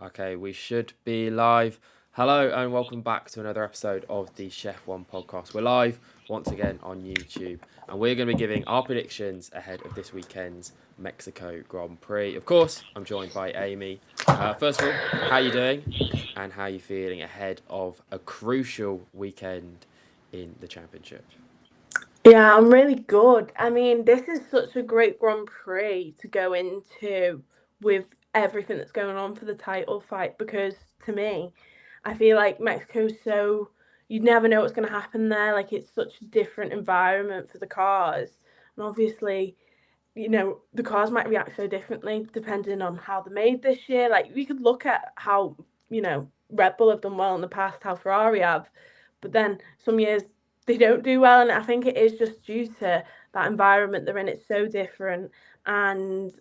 Okay, we should be live. Hello and welcome back to another episode of the ShefF1 podcast. We're live once again on YouTube and we're going to be giving our predictions ahead of this weekend's Mexico Grand Prix. Of course, I'm joined by Amy. First of all, how are you doing and how are you feeling ahead of a crucial weekend in the championship? Yeah, I'm really good. I mean, this is such a great Grand Prix to go into with everything that's going on for the title fight because to me, I feel like Mexico's so you never know what's going to happen there. Like it's such a different environment for the cars, and obviously, the cars might react so differently depending on how they're made this year. Like we could look at how Red Bull have done well in the past, how Ferrari have, but then some years they don't do well, and I think it is just due to that environment they're in. It's so different, and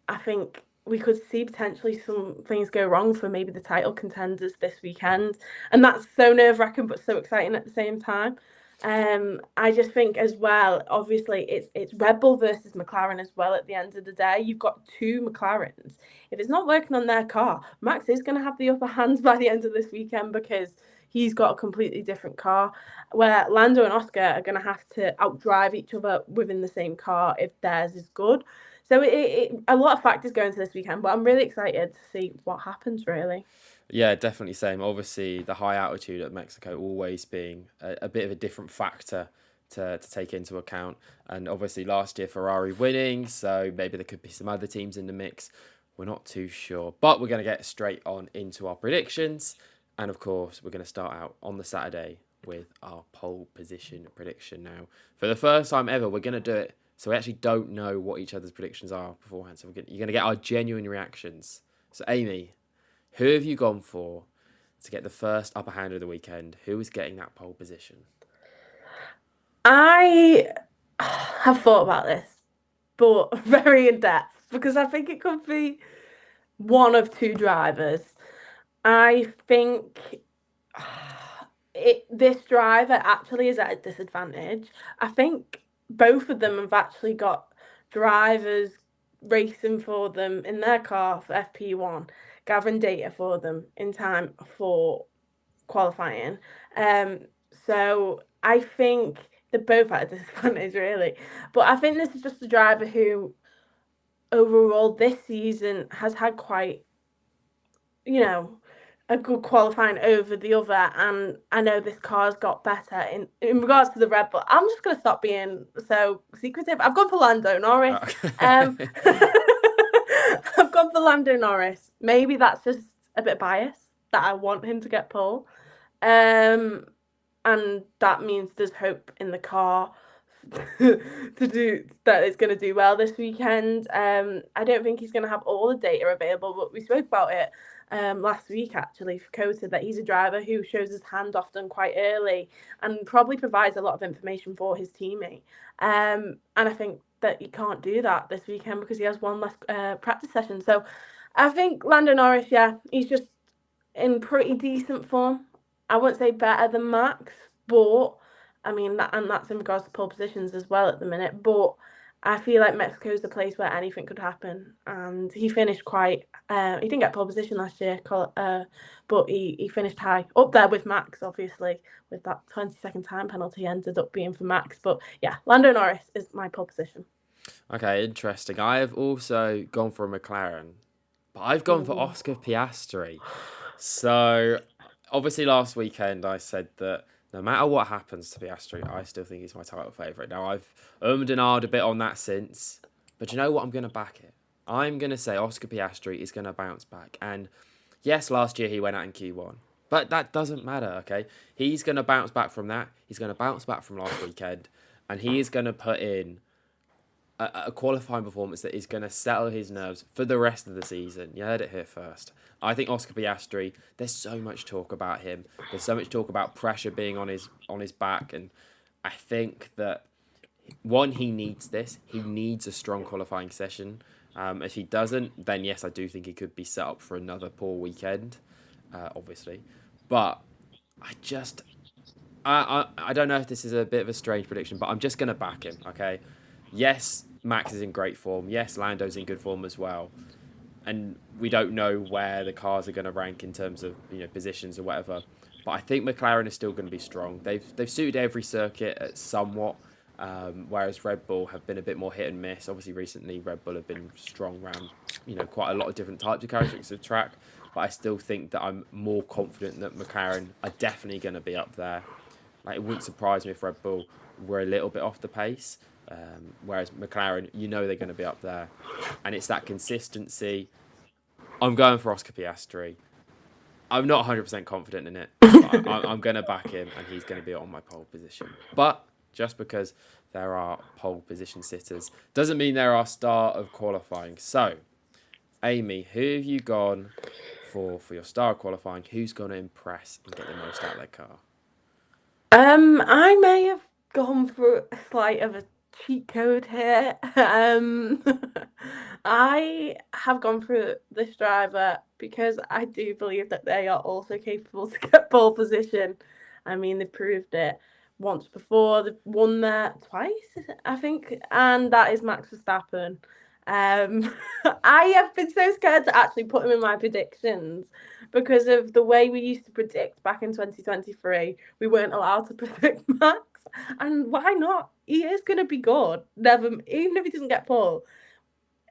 I think we could see potentially some things go wrong for maybe the title contenders this weekend, and that's so nerve wracking but so exciting at the same time. I just think as well, obviously it's Red Bull versus McLaren as well. At the end of the day, you've got two McLarens. If it's not working on their car, Max is going to have the upper hand by the end of this weekend because he's got a completely different car. Where Lando and Oscar are going to have to outdrive each other within the same car if theirs is good. So a lot of factors go into this weekend, but I'm really excited to see what happens. Really. Yeah, definitely same. Obviously, the high altitude at Mexico always being a bit of a different factor to take into account. And obviously, last year Ferrari winning, so maybe there could be some other teams in the mix. We're not too sure. But we're going to get straight on into our predictions. And of course, we're going to start out on the Saturday with our pole position prediction now. For the first time ever, we're going to do it. So we actually don't know what each other's predictions are beforehand. So you're going to get our genuine reactions. So, Amy, who have you gone for to get the first upper hand of the weekend? Who is getting that pole position? I have thought about this, but very in depth because I think it could be one of two drivers. I think this driver actually is at a disadvantage. I think both of them have actually got drivers racing for them in their car for FP1, gathering data for them in time for qualifying. Um, so I think they're both at a disadvantage, really. But I think this is just a driver who, overall, this season has had quite, you know, a good qualifying over the other. And I know this car's got better in regards to the Red Bull. I'm just going to stop being so secretive. I've gone for Lando Norris. Um, Okay. I've gone for Lando Norris. Maybe that's just a bit biased that I want him to get pole. Um, and that means there's hope in the car to do that. It's going to do well this weekend. I don't think he's going to have all the data available, but we spoke about it last week actually for Kota, that he's a driver who shows his hand often quite early and probably provides a lot of information for his teammate. And I think that he can't do that this weekend because he has one less practice session. So I think Lando Norris, yeah, he's just in pretty decent form. I wouldn't say better than Max, but I mean that's in regards to pole positions as well at the minute. But I feel like Mexico's the place where anything could happen, and he finished quite. He didn't get pole position last year, but he finished high up there with Max. Obviously, with that 20-second time penalty, ended up being for Max. But yeah, Lando Norris is my pole position. Okay, interesting. I have also gone for a McLaren, but I've gone for Ooh. Oscar Piastri. So, obviously, last weekend I said that no matter what happens to Piastri, I still think he's my title favourite. Now, I've ummed and ahed a bit on that since, but you know what? I'm going to back it. I'm going to say Oscar Piastri is going to bounce back. And yes, last year he went out in Q1, but that doesn't matter, okay? He's going to bounce back from that. He's going to bounce back from last weekend, and he is going to put in a qualifying performance that is going to settle his nerves for the rest of the season. You heard it here first. I think Oscar Piastri, there's so much talk about him. There's so much talk about pressure being on his back, and I think that one, he needs this. He needs a strong qualifying session. If he doesn't, then yes, I do think he could be set up for another poor weekend, obviously. But I just, I don't know if this is a bit of a strange prediction, but I'm just going to back him, okay? Yes, Max is in great form. Yes, Lando's in good form as well. and we don't know where the cars are going to rank in terms of positions or whatever. But I think McLaren is still going to be strong. They've suited every circuit at somewhat, whereas Red Bull have been a bit more hit and miss. Obviously, recently Red Bull have been strong around quite a lot of different types of characteristics of track. But I still think that I'm more confident that McLaren are definitely going to be up there. Like, it wouldn't surprise me if Red Bull were a little bit off the pace, whereas McLaren, they're going to be up there, and it's that consistency. I'm going for Oscar Piastri. I'm not 100% confident in it. But I'm going to back him, and he's going to be on my pole position. But just because there are pole position sitters doesn't mean there are star of qualifying. So, Amy, who have you gone for your star of qualifying? Who's going to impress and get the most out of their car? I may have gone for a slight of a cheat code here. I have gone for this driver because I do believe that they are also capable to get pole position. I mean, they've proved it once before. They've won there twice, I think, and that is Max Verstappen. I have been so scared to actually put him in my predictions because of the way we used to predict back in 2023. We weren't allowed to predict Max, and why not? He is going to be good. Even if he doesn't get pole,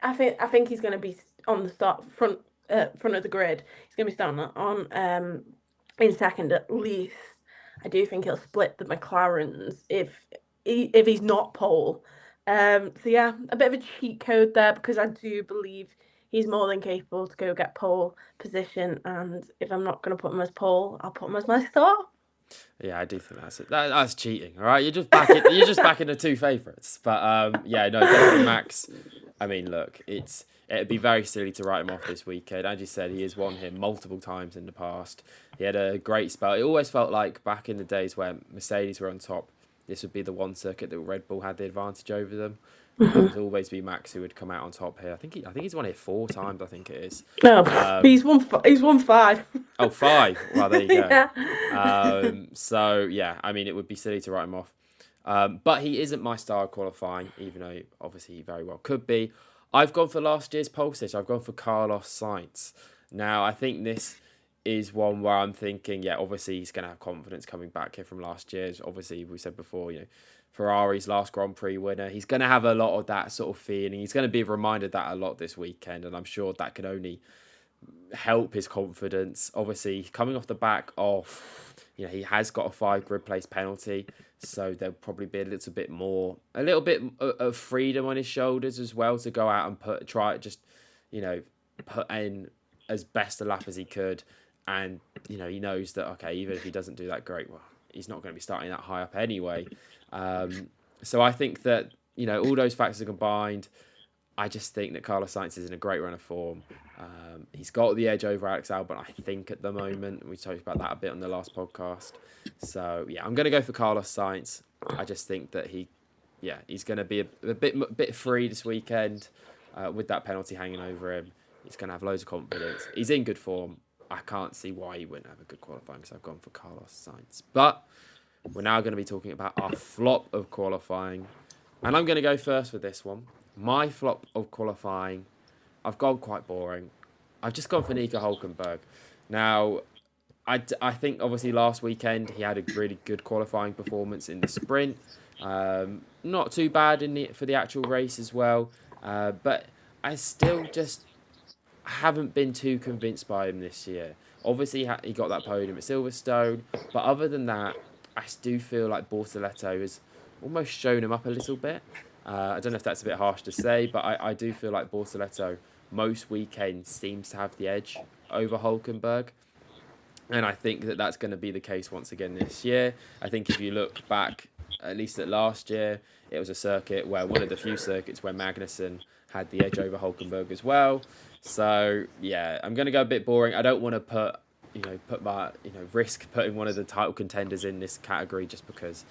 I think he's going to be on the front of the grid. He's going to be starting on in second at least. I do think he'll split the McLarens if he's not pole. So yeah, a bit of a cheat code there because I do believe he's more than capable to go get pole position. And if I'm not going to put him as pole, I'll put him as my star. Yeah, I do think that's it. That's cheating. All right, you're just backing the two favourites. But yeah, no, definitely Max. I mean, look, it'd be very silly to write him off this weekend. As you said, he has won here multiple times in the past. He had a great spell. It always felt like back in the days when Mercedes were on top, this would be the one circuit that Red Bull had the advantage over them. It would always be Max who would come out on top here. I think he's won here 4 times. I think it is. No, he's won 5. Oh, 5. Well, there you go. Yeah. So yeah, I mean, it would be silly to write him off. But he isn't my star qualifying, even though obviously he very well could be. I've gone for last year's pole position. I've gone for Carlos Sainz. Now, I think this is one where I'm thinking, yeah, obviously he's going to have confidence coming back here from last year's. Obviously, we said before, Ferrari's last Grand Prix winner. He's going to have a lot of that sort of feeling. He's going to be reminded that a lot this weekend, and I'm sure that can only help his confidence. Obviously, coming off the back of, he has got a 5 grid place penalty, so there'll probably be a little bit of freedom on his shoulders as well to go out and put in as best a lap as he could. And, he knows that, okay, even if he doesn't do that great, well, he's not going to be starting that high up anyway. So I think that, all those factors are combined. I just think that Carlos Sainz is in a great run of form. He's got the edge over Alex Albon, I think, at the moment. We talked about that a bit on the last podcast. So, yeah, I'm going to go for Carlos Sainz. I just think that he's going to be a bit free this weekend with that penalty hanging over him. He's going to have loads of confidence. He's in good form. I can't see why he wouldn't have a good qualifying, so I've gone for Carlos Sainz. But we're now going to be talking about our flop of qualifying. And I'm going to go first with this one. My flop of qualifying, I've gone quite boring. I've just gone for Nico Hülkenberg. Now, I think obviously last weekend he had a really good qualifying performance in the sprint. Not too bad for the actual race as well. But I still just haven't been too convinced by him this year. Obviously, he got that podium at Silverstone. But other than that, I do feel like Bortoleto has almost shown him up a little bit. I don't know if that's a bit harsh to say, but I do feel like Bortoleto most weekends seems to have the edge over Hülkenberg. And I think that that's going to be the case once again this year. I think if you look back, at least at last year, it was a circuit where one of the few circuits where Magnussen had the edge over Hülkenberg as well. So, yeah, I'm going to go a bit boring. I don't want to risk putting one of the title contenders in this category just because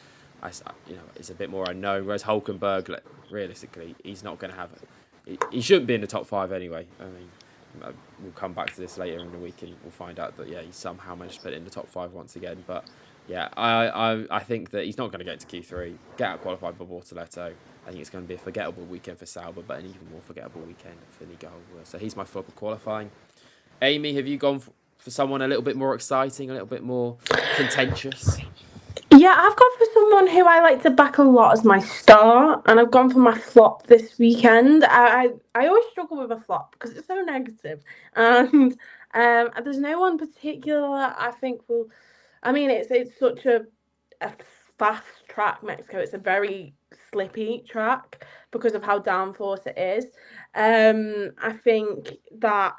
it's a bit more unknown. Whereas Hülkenberg, realistically, he's not going to have it. He shouldn't be in the top 5 anyway. I mean, we'll come back to this later in the week and we'll find out that, yeah, he somehow managed to put it in the top 5 once again. But Yeah, I think that he's not going to get to Q3, get out qualified by Bortoletto. I think it's going to be a forgettable weekend for Sauber, but an even more forgettable weekend for Nico Hulkenberg. So he's my flop of qualifying. Amy, have you gone for someone a little bit more exciting, a little bit more contentious? Yeah, I've gone for someone who I like to back a lot as my star, and I've gone for my flop this weekend. I always struggle with a flop because it's so negative, and there's no one particular I think will. I mean, it's such a fast track, Mexico. It's a very slippy track because of how downforce it is. I think that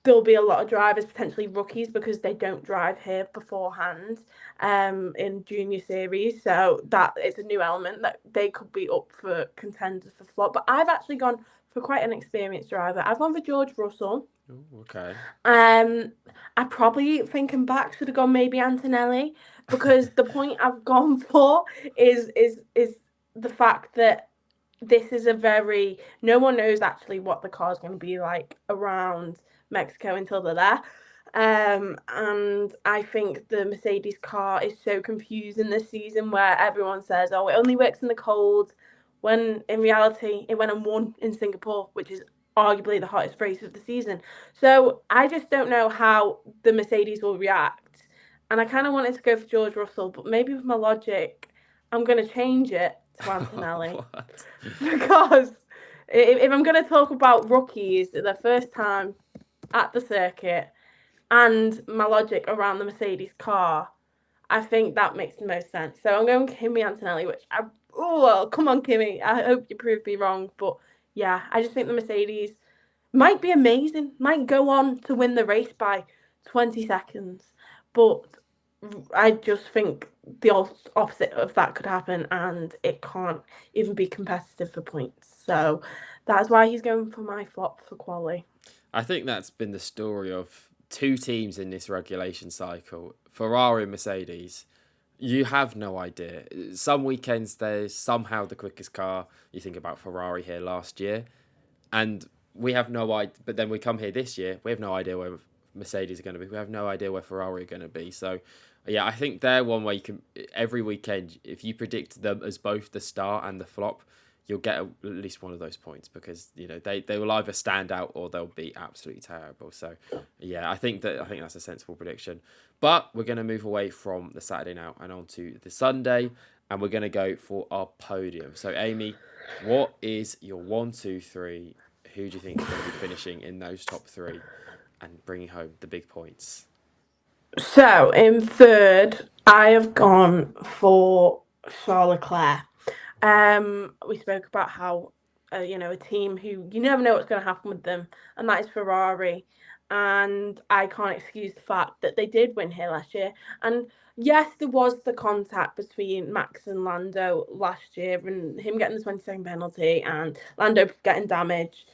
there'll be a lot of drivers, potentially rookies, because they don't drive here beforehand in junior series. So that is a new element that they could be up for contenders for flop. But I've actually gone for quite an experienced driver. I've gone for George Russell. Ooh, okay. I probably, thinking back, should have gone maybe Antonelli, because the point I've gone for is the fact that this is a very, no one knows actually what the car is going to be like around Mexico until they're there. And I think the Mercedes car is so confusing this season, where everyone says, oh, it only works in the cold, when in reality it went and won in Singapore, which is arguably the hottest race of the season. So I just don't know how the Mercedes will react. And I kind of wanted to go for George Russell, but maybe with my logic, I'm going to change it to Antonelli. What? Because if I'm going to talk about rookies, the first time at the circuit, and my logic around the Mercedes car, I think that makes the most sense. So I'm going Kimi Antonelli, which well, come on, Kimi. I hope you prove me wrong. But yeah, I just think the Mercedes might be amazing, might go on to win the race by 20 seconds. But I just think the opposite of that could happen, and it can't even be competitive for points. So that's why he's going for my flop for quali. I think that's been the story of two teams in this regulation cycle, Ferrari and Mercedes. You have no idea. Some weekends there's somehow the quickest car. You think about Ferrari here last year, and we have no idea. But then we come here this year, we have no idea where Mercedes are going to be. We have no idea where Ferrari are going to be. So, yeah, I think they're one way you can every weekend. If you predict them as both the star and the flop, you'll get at least one of those points, because they will either stand out or they'll be absolutely terrible. So, yeah, I think that's a sensible prediction. But we're going to move away from the Saturday now and on to the Sunday, and we're going to go for our podium. So, Amy, what is your 1, 2, 3? Who do you think is going to be finishing in those top three and bringing home the big points? So in third, I have gone for Charles Leclerc. We spoke about how a team who you never know what's going to happen with them, and that is Ferrari. And I can't excuse the fact that they did win here last year. And yes, there was the contact between Max and Lando last year, and him getting the 20-second penalty and Lando getting damaged,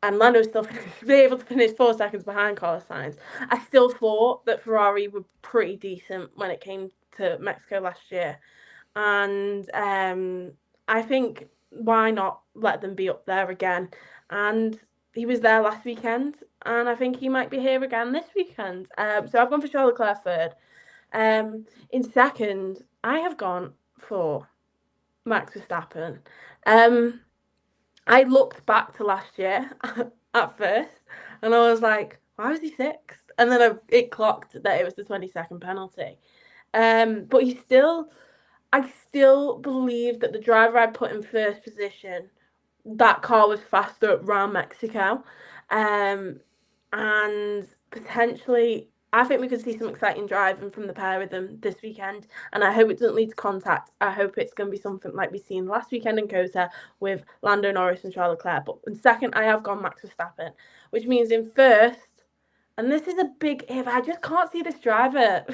and Lando still be able to finish 4 seconds behind Carlos Sainz. I still thought that Ferrari were pretty decent when it came to Mexico last year, and I think, why not let them be up there again? And he was there last weekend, and I think he might be here again this weekend. So I've gone for Charles Leclerc third. In second, I have gone for Max Verstappen. I looked back to last year at first, and I was like, why was he sixth? And then it clocked that it was the 20-second penalty. But I still believe that the driver I put in first position, that car was faster around Mexico. Um, and potentially, I think we could see some exciting driving from the pair of them this weekend. And I hope it doesn't lead to contact. I hope it's going to be something like we've seen last weekend in Kota with Lando Norris and Charles Leclerc. But in second, I have gone Max Verstappen, which means in first, and this is a big if, I just can't see this driver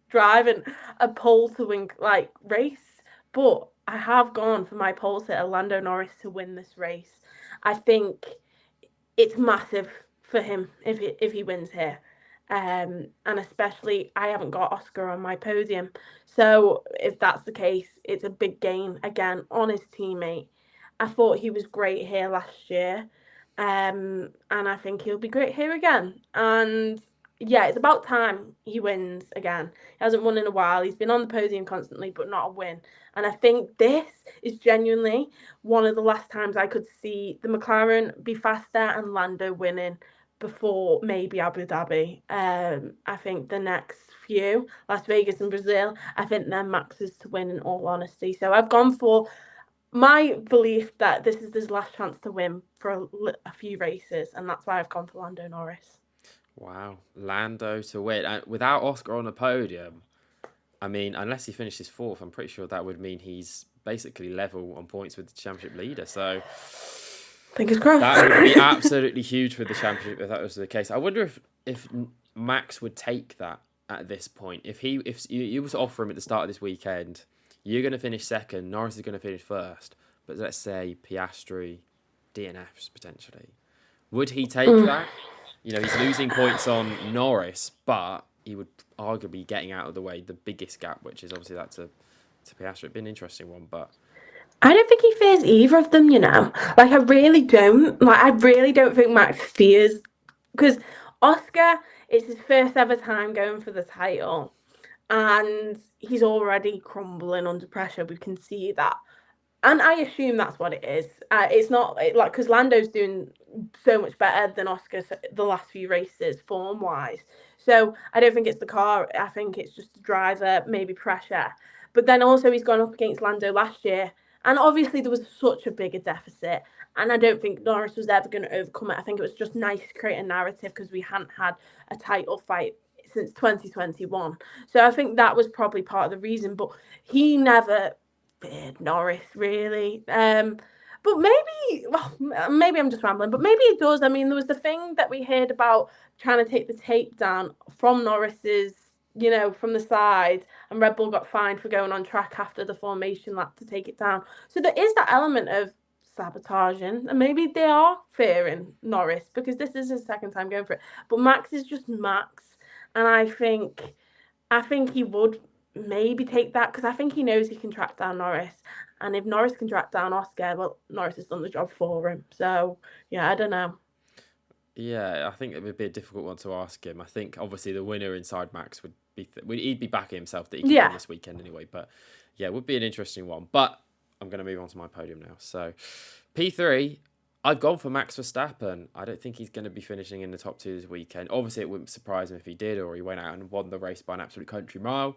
driving a pole to win race. But I have gone for my pole sitter, Lando Norris, to win this race. I think it's massive for him if he wins here. And especially, I haven't got Oscar on my podium. So if that's the case, it's a big gain again on his teammate. I thought he was great here last year. And I think he'll be great here again. And yeah, it's about time he wins again. He hasn't won in a while. He's been on the podium constantly, but not a win. And I think this is genuinely one of the last times I could see the McLaren be faster and Lando winning before maybe Abu Dhabi. I think the next few, Las Vegas and Brazil, I think they're Max's to win in all honesty. So I've gone for my belief that this is his last chance to win for a few races, and that's why I've gone for Lando Norris. Wow, Lando to win and without Oscar on the podium. I mean, unless he finishes fourth, I'm pretty sure that would mean he's basically level on points with the championship leader. So Fingers crossed. that would be absolutely huge for the championship if that was the case. I wonder if Max would take that at this point. If you was to offer him at the start of this weekend, you're going to finish second, Norris is going to finish first, but let's say Piastri, DNFs potentially, would he take that? You know, he's losing points on Norris, but he would arguably be getting out of the way the biggest gap, which is obviously that to Piastri. It'd be an interesting one, but I don't think he fears either of them, you know. Like I really don't. Like I really don't think Max fears because Oscar is his first ever time going for the title, and he's already crumbling under pressure. We can see that. And I assume that's what it is. It's not like because Lando's doing so much better than Oscar the last few races form wise. So I don't think it's the car. I think it's just the driver, maybe pressure. But then also he's gone up against Lando last year, and obviously there was such a bigger deficit. And I don't think Norris was ever going to overcome it. I think it was just nice to create a narrative because we hadn't had a title fight since 2021. So I think that was probably part of the reason. But he never feared Norris really. But maybe, well, maybe I'm just rambling, but maybe it does. I mean, there was the thing that we heard about trying to take the tape down from Norris's, you know, from the side, and Red Bull got fined for going on track after the formation lap to take it down. So there is that element of sabotaging, and maybe they are fearing Norris because this is his second time going for it. But Max is just Max, and I think he would maybe take that because I think he knows he can track down Norris. And if Norris can track down Oscar, well, Norris has done the job for him. So, yeah, I don't know. yeah, I think it would be a difficult one to ask him. I think obviously the winner inside Max would be he'd be backing himself that he can win Yeah. this weekend anyway. But yeah, it would be an interesting one. But I'm going to move on to my podium now. So P3, I've gone for Max Verstappen. I don't think he's going to be finishing in the top two this weekend. Obviously, it wouldn't surprise him if he did, or he went out and won the race by an absolute country mile.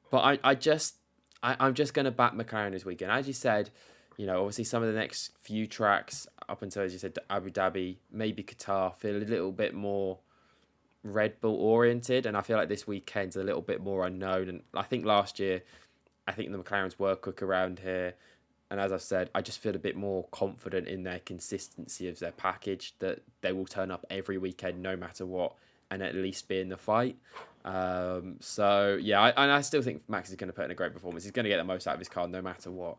But I'm just going to back McLaren this weekend. As you said, you know, obviously some of the next few tracks up until, as you said, Abu Dhabi, maybe Qatar, feel a little bit more Red Bull oriented. And I feel like this weekend's a little bit more unknown. And I think last year, I think the McLarens were quick around here. And as I've said, I just feel a bit more confident in their consistency of their package, that they will turn up every weekend no matter what and at least be in the fight. So yeah, I still think Max is going to put in a great performance. He's going to get the most out of his car no matter what.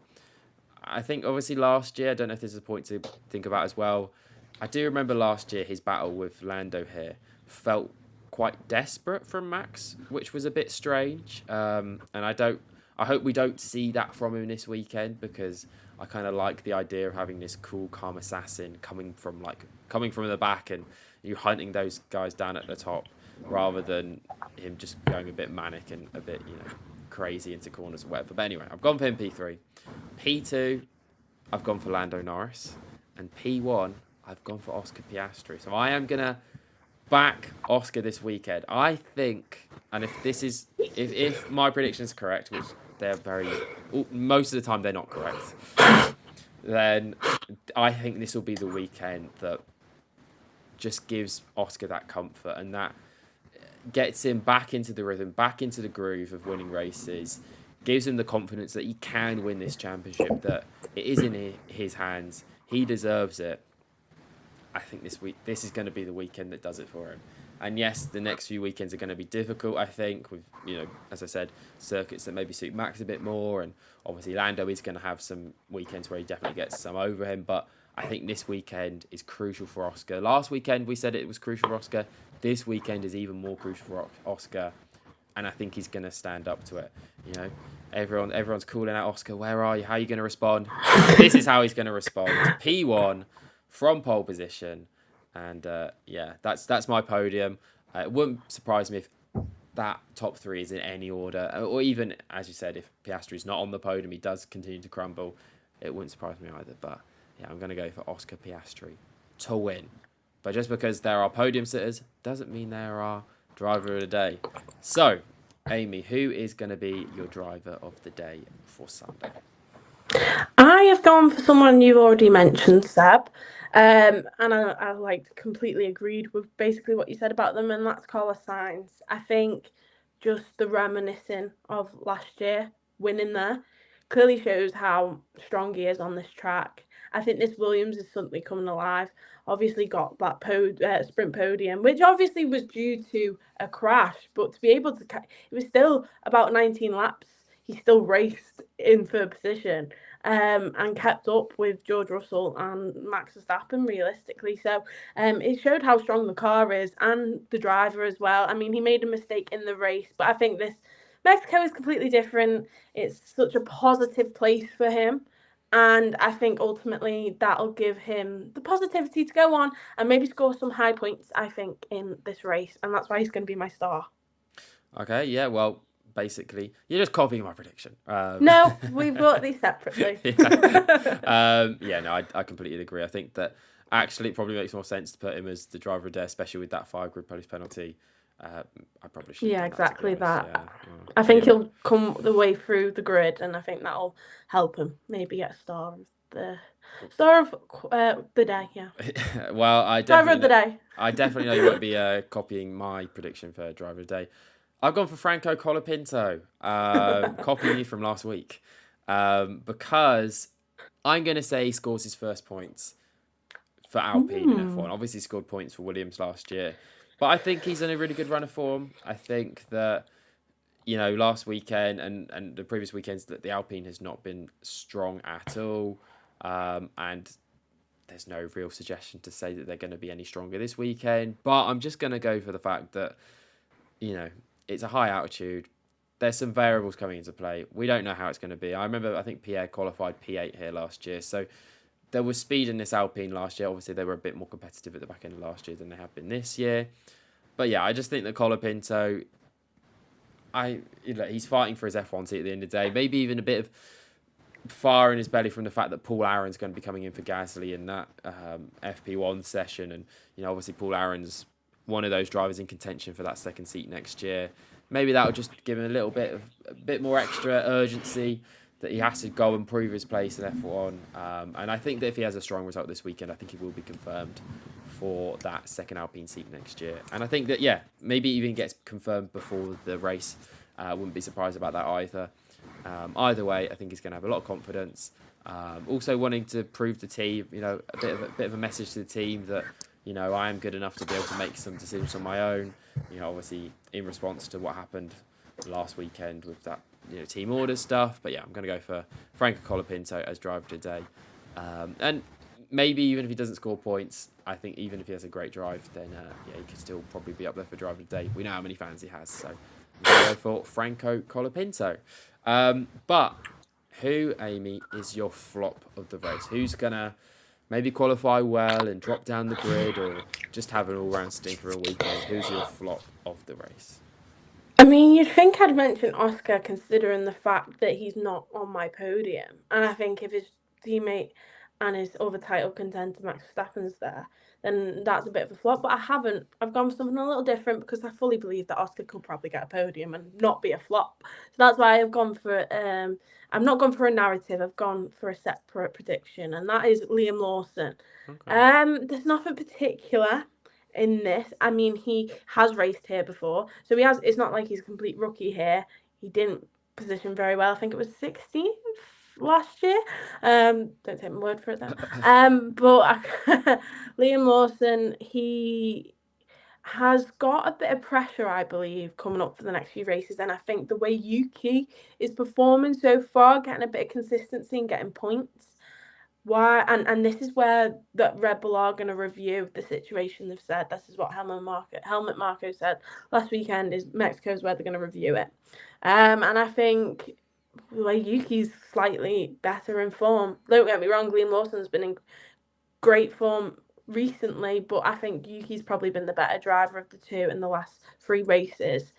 I think obviously last year, I don't know if this is a point to think about as well. I do remember last year his battle with Lando here felt quite desperate from Max, which was a bit strange. And I hope we don't see that from him this weekend because I kind of like the idea of having this cool, calm assassin coming from the back and you hunting those guys down at the top, rather than him just going a bit manic and a bit, crazy into corners or whatever. But anyway, I've gone for him P3. P2, I've gone for Lando Norris. And P1, I've gone for Oscar Piastri. So I am going to back Oscar this weekend. I think, and if my prediction is correct, which they're most of the time they're not correct, then I think this will be the weekend that just gives Oscar that comfort and that gets him back into the rhythm, back into the groove of winning races, gives him the confidence that he can win this championship, that it is in his hands. He deserves it. I think this is going to be the weekend that does it for him. And yes, the next few weekends are going to be difficult, I think, with, as I said, circuits that maybe suit Max a bit more. And obviously Lando is going to have some weekends where he definitely gets some over him. But I think this weekend is crucial for Oscar. Last weekend, we said it was crucial for Oscar. This weekend is even more crucial for Oscar. And I think he's going to stand up to it. Everyone's calling out Oscar, where are you? How are you going to respond? This is how he's going to respond. P1 from pole position. And that's my podium. It wouldn't surprise me if that top three is in any order, or even, as you said, if Piastri's not on the podium, he does continue to crumble. It wouldn't surprise me either. But yeah, I'm going to go for Oscar Piastri to win. But just because there are podium sitters doesn't mean there are driver of the day. So, Amy, who is going to be your driver of the day for Sunday? I have gone for someone you've already mentioned, Seb. And I like completely agreed with basically what you said about them, and that's Carlos Sainz. I think just the reminiscing of last year, winning there, clearly shows how strong he is on this track. I think this Williams is suddenly coming alive. Obviously got that sprint podium, which obviously was due to a crash, but to be able to, it was still about 19 laps. He still raced in third position and kept up with George Russell and Max Verstappen realistically. So it showed how strong the car is and the driver as well. I mean, he made a mistake in the race, but I think this Mexico is completely different. It's such a positive place for him. And I think ultimately that'll give him the positivity to go on and maybe score some high points, I think, in this race. And that's why he's going to be my star. Okay, yeah, well, basically, you're just copying my prediction. No, we brought these separately. I completely agree. I think that actually it probably makes more sense to put him as the driver of the day, especially with that 5 grid police penalty. I probably should. Yeah, exactly that. Yeah. I think he'll come the way through the grid, and I think that'll help him maybe get a star of the day. Yeah. Well, driver of the day. I definitely know you won't be copying my prediction for driver of the day. I've gone for Franco Colapinto, copying you from last week, because I'm going to say he scores his first points for Alpine in F1. Obviously, he scored points for Williams last year, but I think he's in a really good run of form. I think that, last weekend and the previous weekends that the Alpine has not been strong at all, and there's no real suggestion to say that they're going to be any stronger this weekend. But I'm just going to go for the fact that, it's a high altitude. There's some variables coming into play. We don't know how it's going to be. I think Pierre qualified P8 here last year. So there was speed in this Alpine last year. Obviously, they were a bit more competitive at the back end of last year than they have been this year. But yeah, I just think that Colapinto, he's fighting for his F1 seat at the end of the day. Maybe even a bit of fire in his belly from the fact that Paul Aaron's going to be coming in for Gasly in that FP1 session. And, obviously Paul Aaron's one of those drivers in contention for that second seat next year. Maybe that will just give him a bit more extra urgency that he has to go and prove his place in F1. And I think that if he has a strong result this weekend, I think he will be confirmed for that second Alpine seat next year. And I think that, maybe even gets confirmed before the race. Wouldn't be surprised about that either. Either way, I think he's going to have a lot of confidence. Also wanting to prove the team, a bit of a message to the team that, I am good enough to be able to make some decisions on my own. Obviously in response to what happened last weekend with that, team order stuff. But yeah, I'm going to go for Franco Colapinto as driver today. And maybe even if he doesn't score points, I think even if he has a great drive, then he could still probably be up there for driver today. We know how many fans he has, so I'm going to go for Franco Colapinto. But who, Amy, is your flop of the race? Who's going to maybe qualify well and drop down the grid, or just have an all-round stinker a weekend? Who's your flop of the race? I mean, you'd think I'd mention Oscar considering the fact that he's not on my podium. And I think if his teammate and his other title contender, Max Verstappen's there, then that's a bit of a flop. But I haven't. I've gone for something a little different because I fully believe that Oscar could probably get a podium and not be a flop. So that's why I've gone for I'm not gone for a narrative. I've gone for a separate prediction, and that is Liam Lawson. Okay. There's nothing particular in this. I mean, he has raced here before, so he has. It's not like he's a complete rookie here. He didn't position very well. I think it was 16th last year. Don't take my word for it then. But Liam Lawson, he has got a bit of pressure, I believe, coming up for the next few races. And I think the way Yuki is performing so far, getting a bit of consistency and getting points. And this is where the Red Bull are going to review the situation. They've said this is what Helmut Marko said last weekend. Is Mexico's where they're going to review it. And I think Yuki's slightly better in form. Don't get me wrong, Liam Lawson's been in great form recently, but I think Yuki's probably been the better driver of the two in the last three races.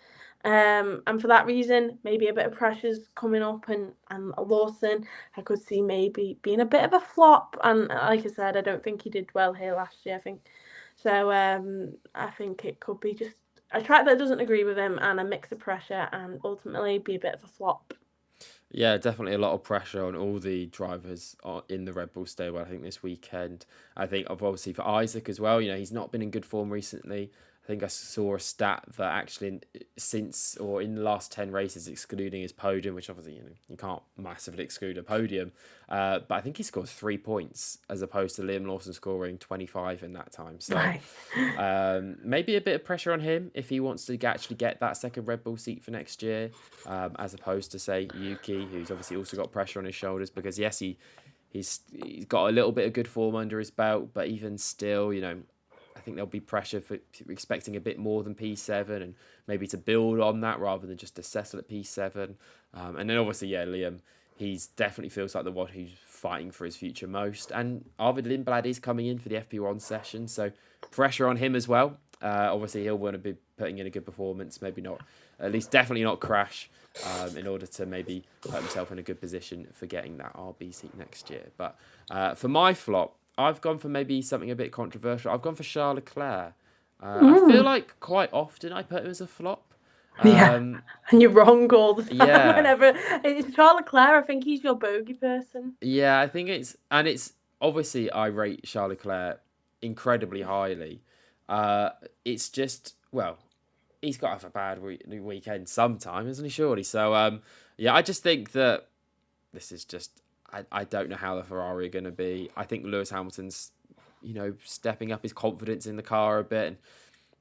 And for that reason, maybe a bit of pressure's coming up, and Lawson, I could see maybe being a bit of a flop. And like I said, I don't think he did well here last year. I think so. I think it could be just a track that doesn't agree with him, and a mix of pressure, and ultimately be a bit of a flop. Yeah, definitely a lot of pressure on all the drivers in the Red Bull stable, I think, this weekend. I think, obviously, for Isaac as well, he's not been in good form recently. I think I saw a stat that actually in the last 10 races, excluding his podium, which obviously, you can't massively exclude a podium, but I think he scored 3 points as opposed to Liam Lawson scoring 25 in that time. So Right. maybe a bit of pressure on him if he wants to actually get that second Red Bull seat for next year, as opposed to, say, Yuki, who's obviously also got pressure on his shoulders because, yes, he's got a little bit of good form under his belt, but even still, I think there'll be pressure for expecting a bit more than P7 and maybe to build on that rather than just to settle at P7. And then obviously, yeah, Liam, he's definitely feels like the one who's fighting for his future most. And Arvid Lindblad is coming in for the FP1 session, so pressure on him as well. Obviously, he'll want to be putting in a good performance, maybe not, at least definitely not crash, in order to maybe put himself in a good position for getting that RB seat next year. But for my flop, I've gone for maybe something a bit controversial. I've gone for Charles Leclerc. I feel Mm. like quite often I put him as a flop. Yeah, Um, and you're wrong all the time. yeah, Whenever it's Charles Leclerc, I think he's your bogey person. yeah, I think it's obviously I rate Charles Leclerc incredibly highly. It's just, well, he's got to have a bad weekend sometime, isn't he? Surely. So, yeah, I just think that this is just. I don't know how the Ferrari are going to be. I think Lewis Hamilton's, stepping up his confidence in the car a bit.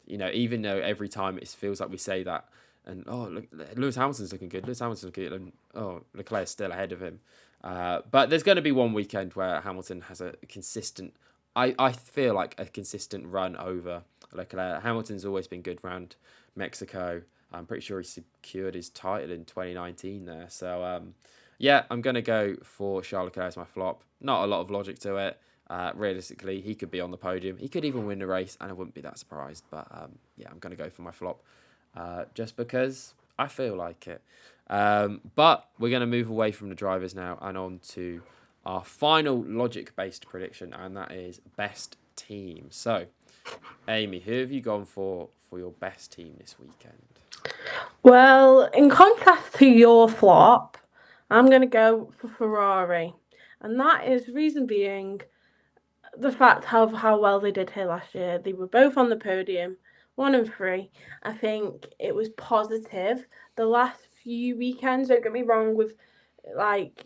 And, even though every time it feels like we say that, and look, Lewis Hamilton's looking good. Lewis Hamilton's looking good, and Leclerc's still ahead of him. But there's going to be one weekend where Hamilton has a consistent. I feel like a consistent run over Leclerc. Hamilton's always been good round Mexico. I'm pretty sure he secured his title in 2019 there. So, yeah, I'm going to go for Charles Leclerc as my flop. Not a lot of logic to it. Realistically, he could be on the podium. He could even win the race, and I wouldn't be that surprised. But, yeah, I'm going to go for my flop just because I feel like it. But we're going to move away from the drivers now and on to our final logic-based prediction, and that is best team. So, Amy, who have you gone for your best team this weekend? Well, in contrast to your flop, I'm going to go for Ferrari. And that is reason being the fact of how well they did here last year. They were both on the podium, 1 and 3. I think it was positive. The last few weekends, don't get me wrong, with like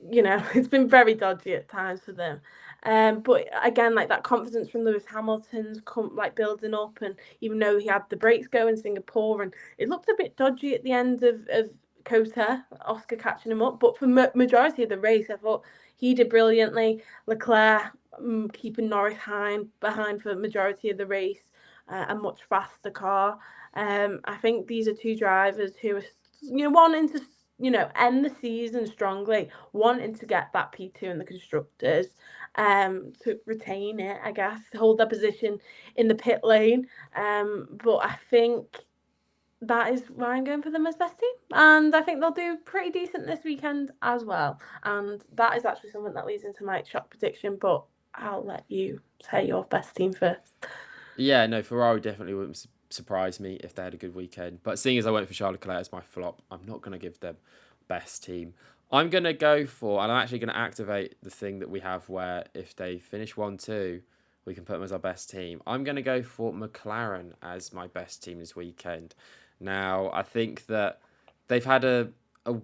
it's been very dodgy at times for them. But again, like that confidence from Lewis Hamilton's building up, and even though he had the brakes go in Singapore, and it looked a bit dodgy at the end of Kota, Oscar catching him up. But for majority of the race, I thought he did brilliantly. Leclerc keeping Norris behind for the majority of the race, a much faster car. I think these are two drivers who are wanting to end the season strongly, wanting to get that P2 in the constructors, to retain it, I guess, hold their position in the pit lane. But I think that is why I'm going for them as best team. And I think they'll do pretty decent this weekend as well. And that is actually something that leads into my shock prediction, but I'll let you say your best team first. Yeah, no, Ferrari definitely wouldn't surprise me if they had a good weekend. But seeing as I went for Charles Leclerc as my flop, I'm not going to give them best team. I'm going to go for, and I'm actually going to activate the thing that we have where if they finish 1-2, we can put them as our best team. I'm going to go for McLaren as my best team this weekend. Now, I think that they've had a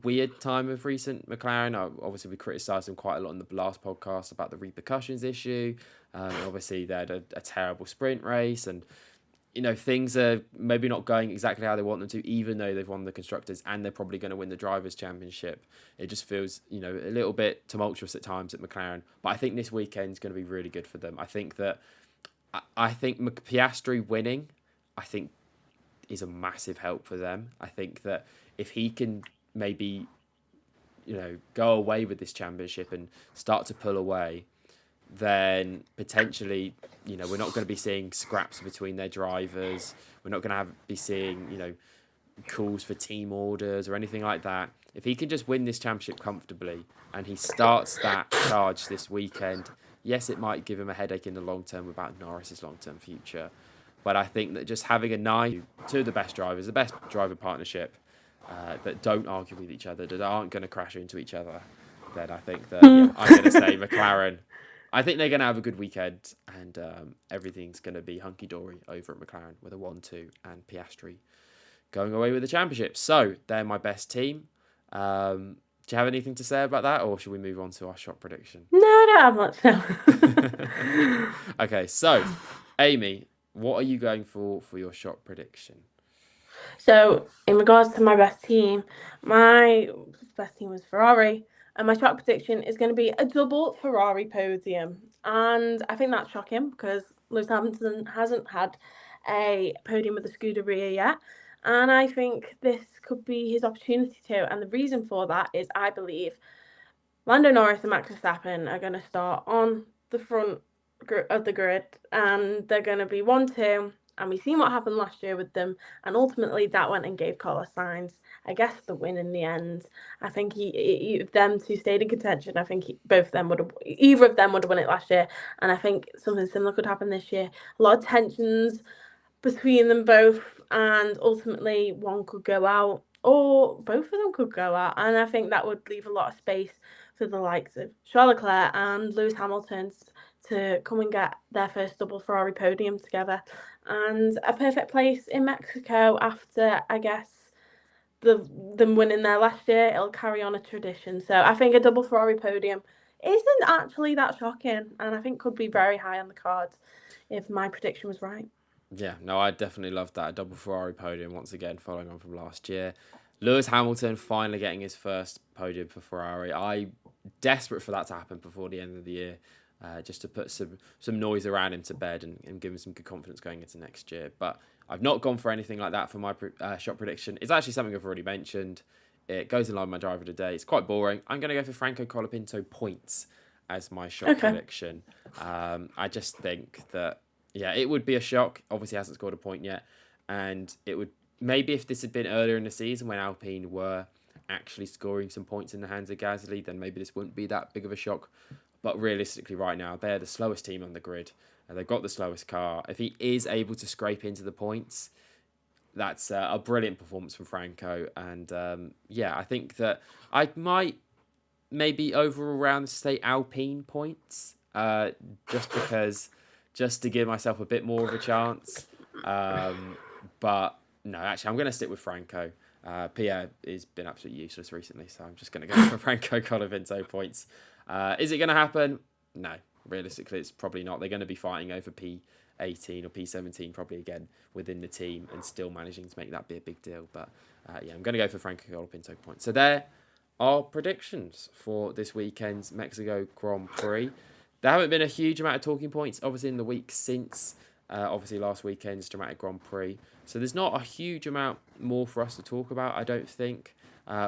weird time of recent McLaren. Obviously, we criticised them quite a lot in the last podcast about the repercussions issue. Obviously, they had a terrible sprint race, and things are maybe not going exactly how they want them to, even though they've won the constructors and they're probably going to win the drivers' championship. It just feels a little bit tumultuous at times at McLaren. But I think this weekend is going to be really good for them. I think Piastri winning, I think, is a massive help for them. I think that if he can maybe go away with this championship and start to pull away, then potentially, we're not going to be seeing scraps between their drivers. We're not going to be seeing, calls for team orders or anything like that. If he can just win this championship comfortably and he starts that charge this weekend, yes, it might give him a headache in the long term about Norris's long-term future. But I think that just having two of the best drivers, the best driver partnership, that don't argue with each other, that aren't going to crash into each other, then I think that, I'm going to say McLaren. I think they're going to have a good weekend, and everything's going to be hunky-dory over at McLaren with a 1-2 and Piastri going away with the championship. So they're my best team. Do you have anything to say about that, or should we move on to our shot prediction? No, I don't have much now. Okay, so Amy, what are you going for your shot prediction? So, in regards to my best team was Ferrari, and my shot prediction is going to be a double Ferrari podium. And I think that's shocking because Lewis Hamilton hasn't had a podium with a Scuderia yet. And I think this could be his opportunity to. And the reason for that is I believe Lando Norris and Max Verstappen are going to start on the front of the grid, and they're going to be 1-2. And we've seen what happened last year with them, and ultimately that went and gave Carlos Sainz, I guess, the win in the end. I think if them two stayed in contention, I think either of them would have won it last year, and I think something similar could happen this year. A lot of tensions between them both, and ultimately one could go out, or both of them could go out, and I think that would leave a lot of space for the likes of Charles Leclerc and Lewis Hamilton to come and get their first double Ferrari podium together, and a perfect place in Mexico after, I guess, them winning there last year. It'll carry on a tradition. So I think a double Ferrari podium isn't actually that shocking, and I think could be very high on the cards if my prediction was right. Yeah, no, I definitely love that. A double Ferrari podium once again, following on from last year. Lewis Hamilton finally getting his first podium for Ferrari. I'm desperate for that to happen before the end of the year, just to put some noise around him to bed and give him some good confidence going into next year. But I've not gone for anything like that for my shot prediction. It's actually something I've already mentioned. It goes in line with my driver today. It's quite boring. I'm going to go for Franco Colapinto points as my shot prediction. I just think that, yeah, it would be a shock. Obviously, hasn't scored a point yet. And it would, maybe if this had been earlier in the season when Alpine were actually scoring some points in the hands of Gasly, then maybe this wouldn't be that big of a shock. But realistically, right now, they're the slowest team on the grid. And they've got the slowest car. If he is able to scrape into the points, that's a brilliant performance from Franco. And I think that I might maybe over around say Alpine points, just to give myself a bit more of a chance. But no, actually, I'm going to stick with Franco. Pierre has been absolutely useless recently, so I'm just going to go for Franco Colapinto points. Is it going to happen? No. Realistically, it's probably not. They're going to be fighting over P18 or P17 probably again within the team and still managing to make that be a big deal. But I'm going to go for Franco Colapinto points. So there are predictions for this weekend's Mexico Grand Prix. There haven't been a huge amount of talking points, obviously, in the week since, obviously, last weekend's dramatic Grand Prix. So there's not a huge amount more for us to talk about, I don't think,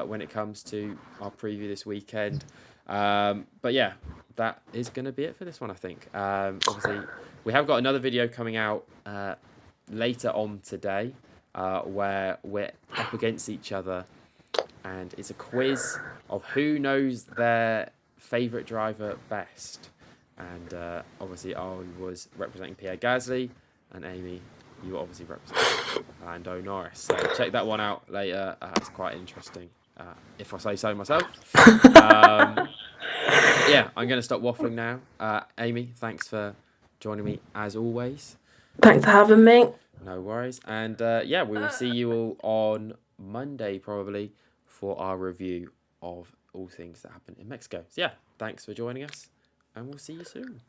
when it comes to our preview this weekend. But yeah, that is going to be it for this one, I think. Obviously, we have got another video coming out later on today where we're up against each other. And it's a quiz of who knows their favourite driver best. And obviously, I was representing Pierre Gasly, and Amy, you were obviously representing Lando Norris. So check that one out later. It's quite interesting, if I say so myself. I'm going to stop waffling now. Amy, thanks for joining me as always. Thanks for having me. No worries. And we will see you all on Monday probably for our review of all things that happen in Mexico. So yeah, thanks for joining us, and we'll see you soon.